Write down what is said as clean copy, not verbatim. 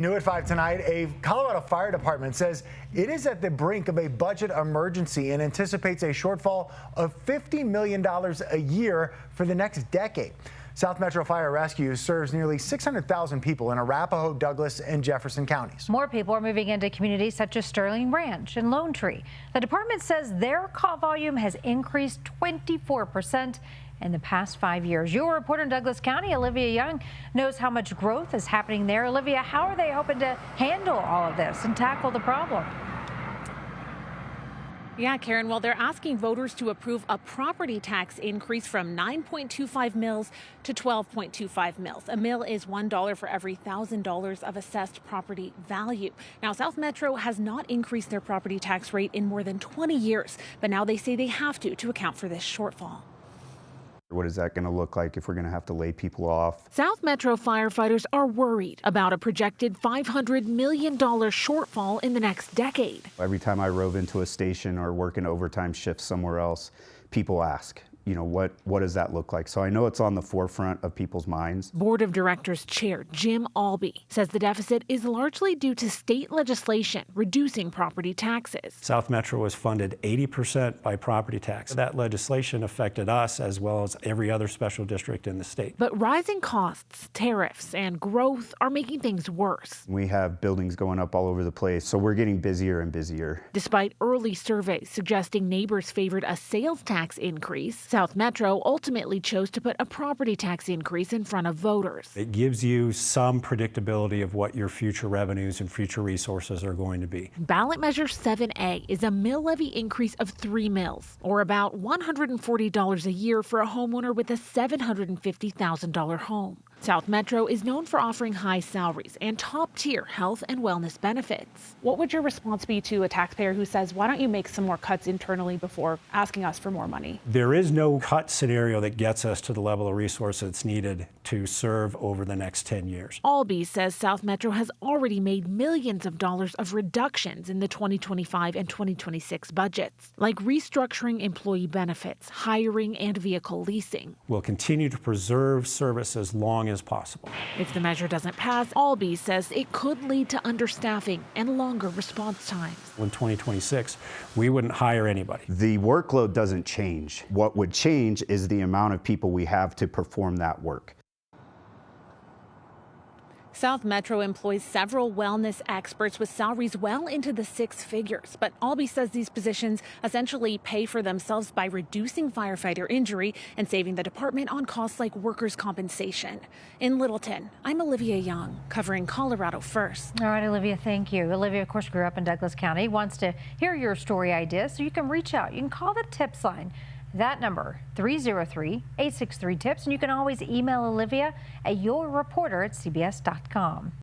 New at 5 tonight, a Colorado Fire Department says it is at the brink of a budget emergency and anticipates a shortfall of $50 million a year for the next decade. South Metro Fire Rescue serves nearly 600,000 people in Arapahoe, Douglas, and Jefferson counties. More people are moving into communities such as Sterling Ranch and Lone Tree. The department says their call volume has increased 24% in the past 5 years. Your reporter in Douglas County, Olivia Young, knows how much growth is happening there. Olivia, how are they hoping to handle all of this and tackle the problem? Yeah, Karen, well, they're asking voters to approve a property tax increase from 9.25 mils to 12.25 mils. A mil is $1 for every $1,000 of assessed property value. Now, South Metro has not increased their property tax rate in more than 20 years, but now they say they have to account for this shortfall. What is that going to look like if we're going to have to lay people off? South Metro firefighters are worried about a projected $500 million shortfall in the next decade. Every time I rove into a station or work an overtime shift somewhere else, people ask, what does that look like? So I know it's on the forefront of people's minds. Board of Directors Chair Jim Albee says the deficit is largely due to state legislation reducing property taxes. South Metro was funded 80% by property tax. That legislation affected us as well as every other special district in the state. But rising costs, tariffs, and growth are making things worse. We have buildings going up all over the place, so we're getting busier and busier. Despite early surveys suggesting neighbors favored a sales tax increase, South Metro ultimately chose to put a property tax increase in front of voters. It gives you some predictability of what your future revenues and future resources are going to be. Ballot Measure 7A is a mill levy increase of 3 mils, or about $140 a year for a homeowner with a $750,000 home. South Metro is known for offering high salaries and top-tier health and wellness benefits. What would your response be to a taxpayer who says, why don't you make some more cuts internally before asking us for more money? There is no cut scenario that gets us to the level of resource that's needed to serve over the next 10 years. Albee says South Metro has already made millions of dollars of reductions in the 2025 and 2026 budgets, like restructuring employee benefits, hiring, and vehicle leasing. We'll continue to preserve service as long as possible. If the measure doesn't pass, Albee says it could lead to understaffing and longer response times. In 2026, we wouldn't hire anybody. The workload doesn't change. What would change is the amount of people we have to perform that work. South Metro employs several wellness experts with salaries well into the 6 figures. But Albee says these positions essentially pay for themselves by reducing firefighter injury and saving the department on costs like workers' compensation. In Littleton, I'm Olivia Young, covering Colorado First. All right, Olivia, thank you. Olivia, of course, grew up in Douglas County, wants to hear your story ideas, so you can reach out. You can call the tips line. That number, 303-863-TIPS, and you can always email Olivia at yourreporter@cbs.com.